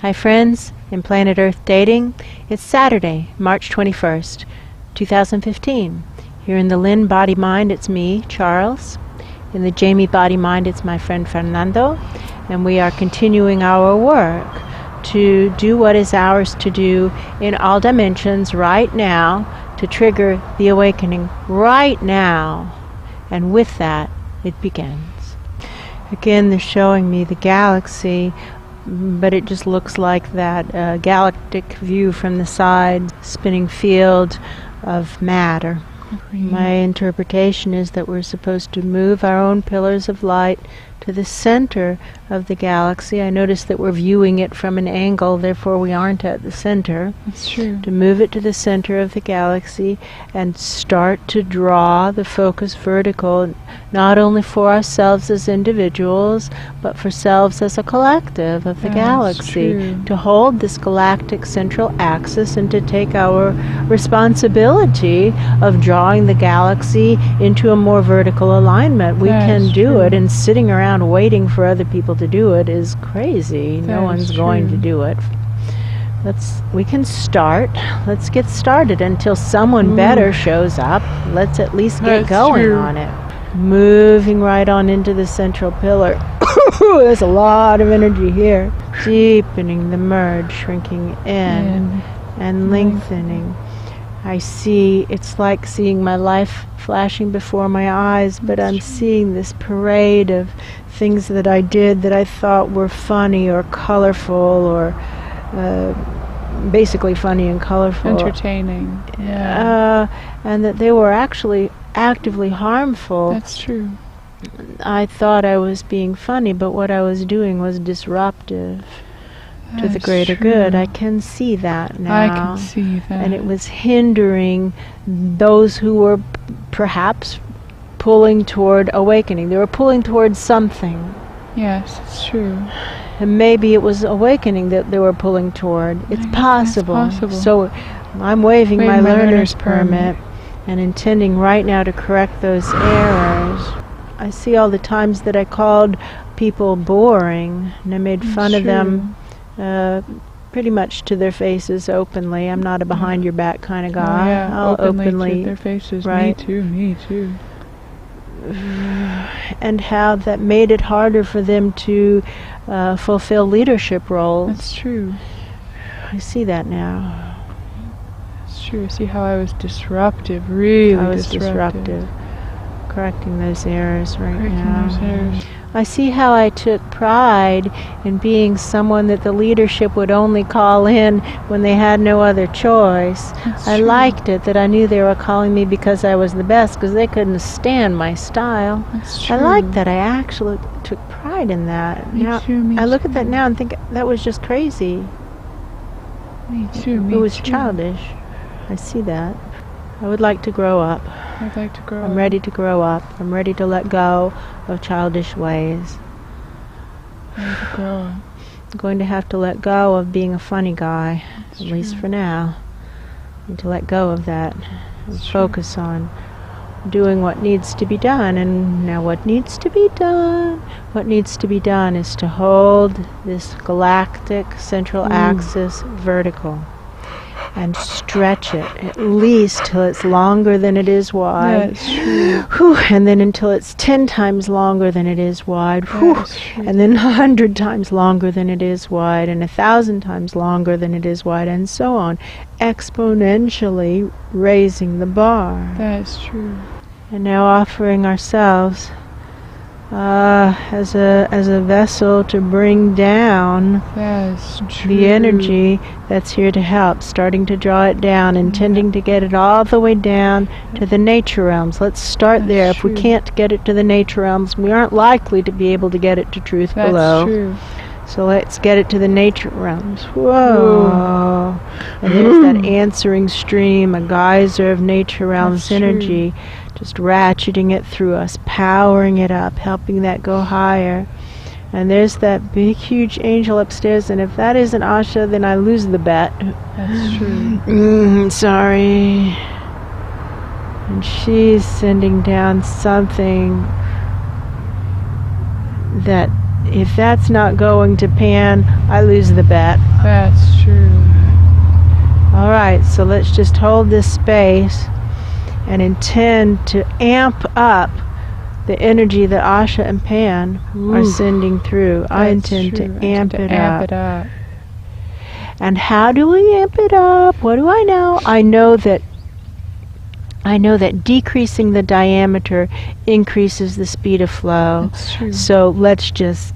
Hi friends, in Planet Earth Dating, it's Saturday, March 21st, 2015. Here in the Lynn-Body-Mind, it's me, Charles. In the Jamie-Body-Mind, it's my friend Fernando. And we are continuing our work to do what is ours to do in all dimensions right now, to trigger the awakening right now. And with that, it begins. Again, they're showing me the galaxy, but it just looks like that galactic view from the side, spinning field of matter. My interpretation is that we're supposed to move our own pillars of light to the center of the galaxy. I notice that we're viewing it from an angle, therefore we aren't at the center. That's true. To move it to the center of the galaxy and start to draw the focus vertical, not only for ourselves as individuals, but for selves as a collective of the galaxy. True. To hold this galactic central axis and to take our responsibility of drawing the galaxy into a more vertical alignment. We can do it, and sitting around waiting for other people to do it is crazy. No one's going to do it. We can start. Let's get started until someone better shows up. Let's at least get going on it. Moving right on into the central pillar. There's a lot of energy here. Deepening the merge, shrinking in and lengthening. I see, it's like seeing my life flashing before my eyes, but I'm seeing this parade of things that I did that I thought were funny or colorful or basically funny and colorful. Entertaining. And that they were actually actively harmful. That's true. I thought I was being funny, but what I was doing was disruptive to the greater good. I can see that now. I can see that. And it was hindering those who were perhaps pulling toward awakening. They were pulling towards something. Yes, it's true. And maybe it was awakening that they were pulling toward. It's possible. So I'm waiving my learner's permit and intending right now to correct those errors. I see all the times that I called people boring, and I made fun of them pretty much to their faces openly. I'm not a behind your back kind of guy. I'll openly to their faces. Right. Me too. And how that made it harder for them to fulfill leadership roles. That's true. I see that now. That's true. See how I was disruptive, really I was disruptive. Correcting those errors now. I see how I took pride in being someone that the leadership would only call in when they had no other choice. I liked it that I knew they were calling me because I was the best, because they couldn't stand my style. That's true. I like that. I actually took pride in that. I look at that now and think that was just crazy. Me too. It was childish. I see that. I would like to grow up. I'd like to grow up. I'm ready to grow up. I'm ready to let go of childish ways. Ready to grow up. I'm going to have to let go of being a funny guy, at least for now. I need to let go of that and focus on doing what needs to be done. And now what needs to be done? What needs to be done is to hold this galactic central axis vertical and stretch it at least till it's longer than it is wide. That's true. Whew, and then until it's 10 times longer than it is wide. Whew, and then 100 times longer than it is wide, and 1,000 times longer than it is wide, and so on, exponentially raising the bar. That's true. And now offering ourselves as a vessel to bring down the energy that's here to help, starting to draw it down, intending to get it all the way down to the nature realms. Let's start there. If we can't get it to the nature realms, we aren't likely to be able to get it to truth below. True. So let's get it to the nature realms. Whoa. And there's that answering stream, a geyser of nature realms energy, just ratcheting it through us, powering it up, helping that go higher. And there's that big, huge angel upstairs, and if that isn't Asha, then I lose the bet. That's true. Sorry. And she's sending down something that if that's not going to pan, I lose the bet. That's true. All right, so let's just hold this space and intend to amp up the energy that Asha and Pan are sending through. I intend to amp it up. And how do we amp it up? What do I know? I know that decreasing the diameter increases the speed of flow. That's true. So let's just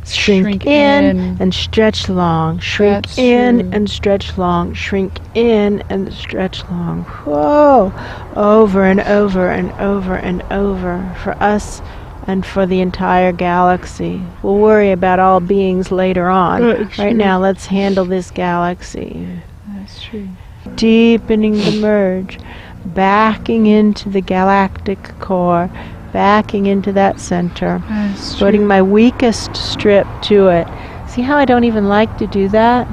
shrink in and stretch long. Shrink That's in true. and stretch long. Shrink in and stretch long. Whoa! Over and over and over and over for us and for the entire galaxy. We'll worry about all beings later on. That's Right true. now, let's handle this galaxy. That's true. Deepening the merge. Backing into the galactic core. Backing into that center. That's Putting true. my weakest strip to it. See how I don't even like to do that?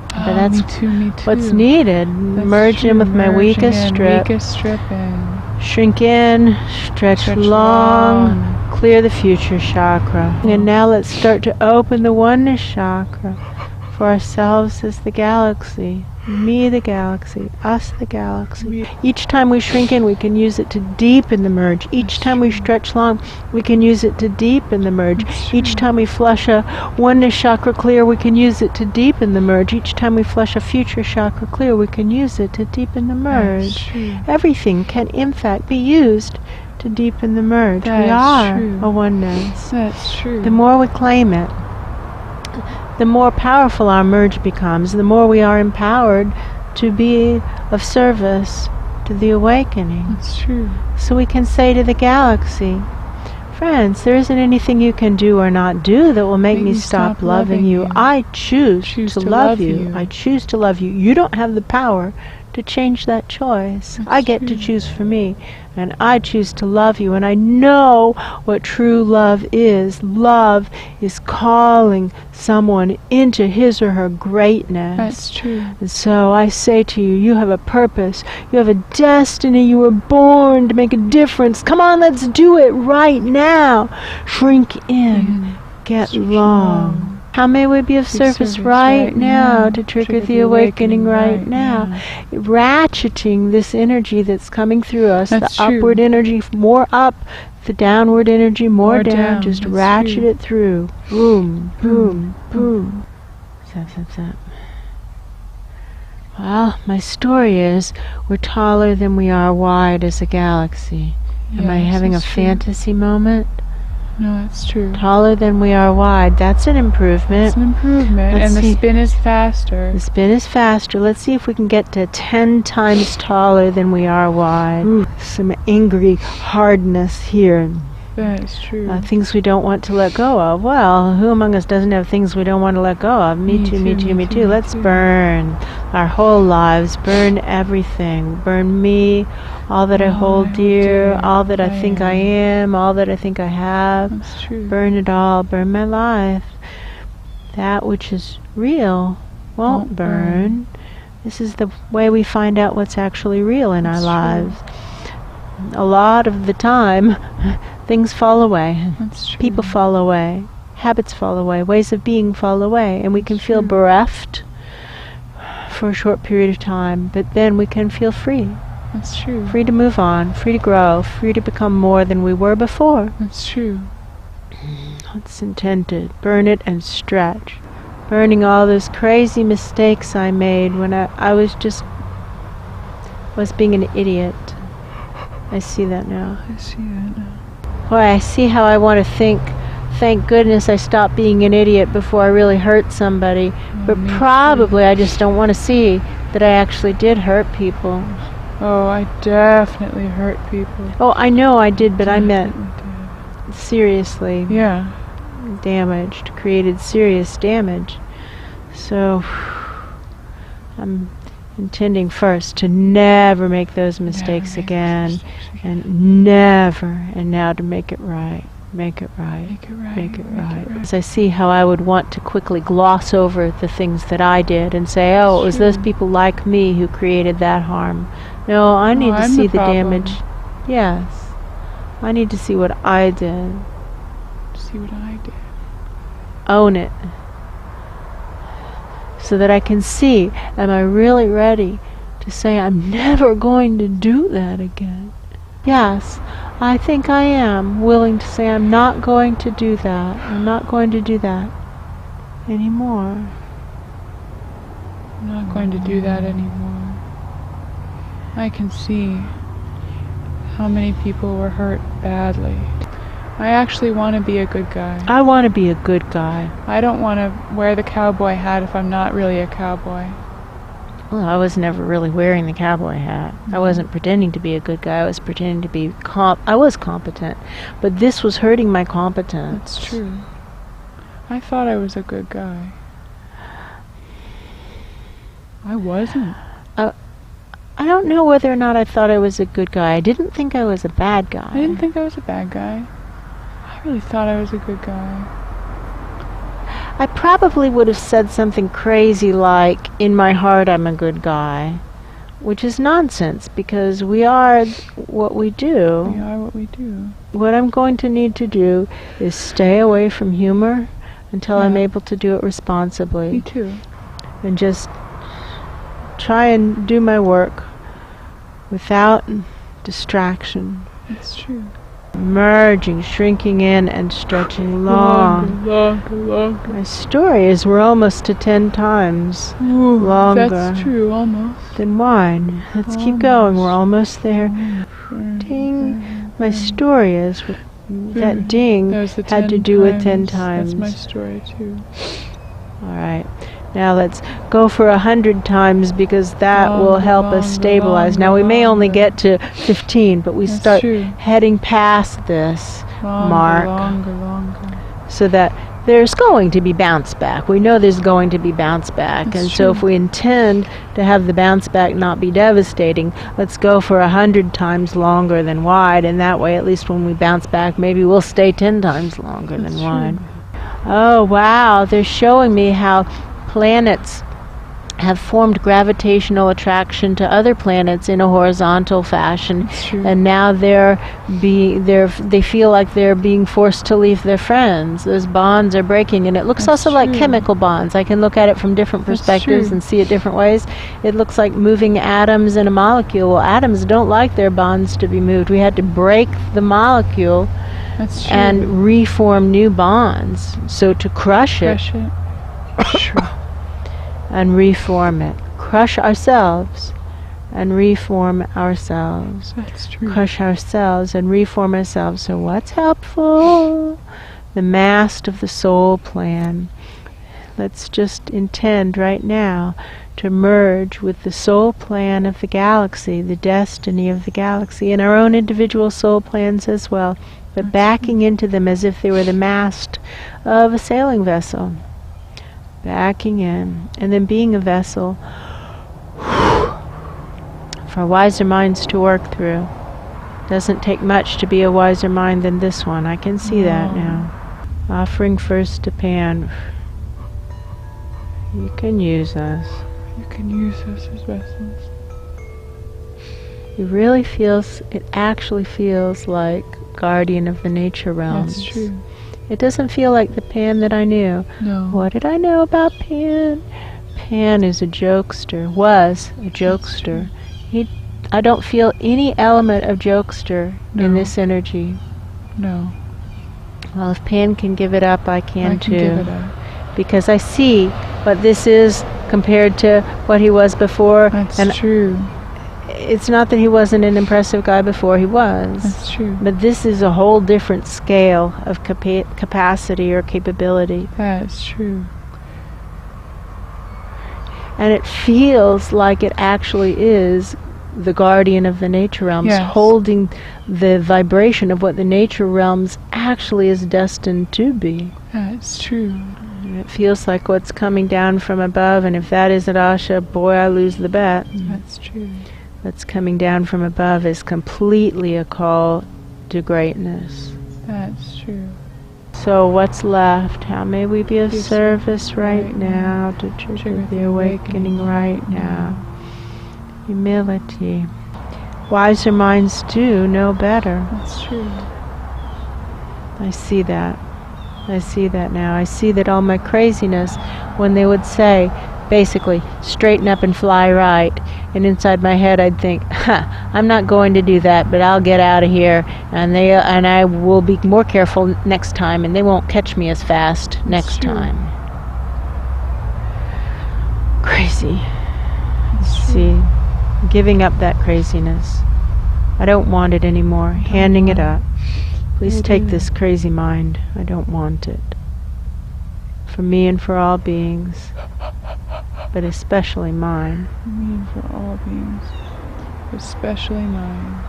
But that's me too. what's needed. That's Merge true. in with my Merging weakest in, strip. Weakest strip in. Shrink in, stretch long, clear the future chakra. And now let's start to open the oneness chakra for ourselves as the galaxy. Me the galaxy, us the galaxy. Each time we shrink in, we can use it to deepen the merge. Each time we stretch long, we can use it to deepen the merge. Each time we flush a oneness chakra clear, we can use it to deepen the merge. Each time we flush a future chakra clear, we can use it to deepen the merge. Everything can, in fact, be used to deepen the merge. We are a oneness. That's true. The more we claim it, the more powerful our merge becomes, the more we are empowered to be of service to the awakening. That's true. So we can say to the galaxy, friends, there isn't anything you can do or not do that will make me stop loving you. I choose to love you. I choose to love you. You don't have the power to change that choice. I get to choose for me, and I choose to love you, and I know what true love is. Love is calling someone into his or her greatness. That's true. And so I say to you, you have a purpose, you have a destiny, you were born to make a difference. Come on, let's do it right now. Shrink in, get long. How may we be of service right now to trigger the awakening right now? Ratcheting this energy that's coming through us, the upward energy more up, the downward energy more down, just ratchet it through. Boom, boom, boom. Zap, zap, zap. Well, my story is we're taller than we are wide as a galaxy. Am I having a fantasy moment? No, that's true. Taller than we are wide. That's an improvement. It's an improvement. Let's and see. The spin is faster. The spin is faster. Let's see if we can get to 10 times taller than we are wide. Ooh, some angry hardness here. That's true. Things we don't want to let go of. Well, who among us doesn't have things we don't want to let go of? Me too, me too, me too. Let's burn our whole lives. Burn everything. Burn me, all that I hold dear, all that I think I am, all that I think I have. That's true. Burn it all. Burn my life. That which is real won't burn. This is the way we find out what's actually real in our lives. A lot of the time, things fall away. That's true. People fall away. Habits fall away. Ways of being fall away. And we can feel bereft for a short period of time. But then we can feel free. That's true. Free to move on. Free to grow. Free to become more than we were before. That's true. It's intended. Burn it and stretch. Burning all those crazy mistakes I made when I was being an idiot. I see that now. I see that now. Boy, I see how I want to think. Thank goodness I stopped being an idiot before I really hurt somebody. But probably I just don't want to see that I actually did hurt people. Oh, I definitely hurt people. Oh, I know I did, but I meant seriously. Yeah. Damaged. Created serious damage. So I'm intending first to never make those mistakes again, and never, and now to make it right. Make it right. Make it right. Make it right. As I see how I would want to quickly gloss over the things that I did and say, oh, it was those people like me who created that harm. No, I need to see the damage. Yes. I need to see what I did. See what I did. own it, so that I can see, am I really ready to say I'm never going to do that again? Yes, I think I am willing to say I'm not going to do that. I'm not going to do that anymore. I'm not going to do that anymore. I can see how many people were hurt badly. I actually want to be a good guy. I want to be a good guy. I don't want to wear the cowboy hat if I'm not really a cowboy. Well, I was never really wearing the cowboy hat. I wasn't pretending to be a good guy. I was pretending to be I was competent. But this was hurting my competence. That's true. I thought I was a good guy. I wasn't. I don't know whether or not I thought I was a good guy. I didn't think I was a bad guy. I didn't think I was a bad guy. I really thought I was a good guy. I probably would have said something crazy like, in my heart I'm a good guy, which is nonsense because we are what we do. We are what we do. What I'm going to need to do is stay away from humor until I'm able to do it responsibly. Me too. And just try and do my work without distraction. That's true. Merging, shrinking in, and stretching long. Longer. My story is we're almost to 10 times longer. That's true, almost. Than wine. Let's keep going. We're almost there. Ding. My story is that ding had to do with 10 times. That's my story too. All right. Now let's go for 100 times because that will help us stabilize. Now we may only get to 15, but we start heading past this mark. Longer. So that there's going to be bounce back. We know there's going to be bounce back. And so if we intend to have the bounce back not be devastating, let's go for 100 times longer than wide. And that way, at least when we bounce back, maybe we'll stay 10 times longer than wide. Oh, wow. They're showing me how planets have formed gravitational attraction to other planets in a horizontal fashion, and now they feel like they're being forced to leave their friends. Those bonds are breaking, and it looks also like chemical bonds. I can look at it from different perspectives and see it different ways. It looks like moving atoms in a molecule. Well, atoms don't like their bonds to be moved. We had to break the molecule and reform new bonds. So to crush it. And reform it. Crush ourselves and reform ourselves. That's true. Crush ourselves and reform ourselves. So what's helpful? The mast of the soul plan. Let's just intend right now to merge with the soul plan of the galaxy, the destiny of the galaxy, and our own individual soul plans as well, but backing into them as if they were the mast of a sailing vessel. Backing in, and then being a vessel for wiser minds to work through. Doesn't take much to be a wiser mind than this one. I can see that now. Offering first to Pan. You can use us. You can use us as vessels. It actually feels like guardian of the nature realms. That's true. It doesn't feel like the Pan that I knew. No. What did I know about Pan? Pan is a jokester, was a jokester. I don't feel any element of jokester in this energy. No. Well, if Pan can give it up, I can too. Give it up. Because I see what this is compared to what he was before. That's true. It's not that he wasn't an impressive guy before, he was. That's true. But this is a whole different scale of capacity or capability. That's true. And it feels like it actually is the guardian of the nature realms, holding the vibration of what the nature realms actually is destined to be. That's true. And it feels like what's coming down from above, and if that isn't Asha, boy, I lose the bet. That's true. What's coming down from above is completely a call to greatness. That's true. So what's left? How may we be of service right now to trigger the awakening right now? Humility. Wiser minds do know better. That's true. I see that. I see that now. I see that all my craziness, when they would say, basically, straighten up and fly right, and inside my head I'd think, I'm not going to do that, but I'll get out of here, and I will be more careful next time, and they won't catch me as fast next time. Crazy. See, giving up that craziness. I don't want it anymore. Handing it up. Please take this crazy mind. I don't want it. For me and for all beings, but especially mine. For me and for all beings, especially mine.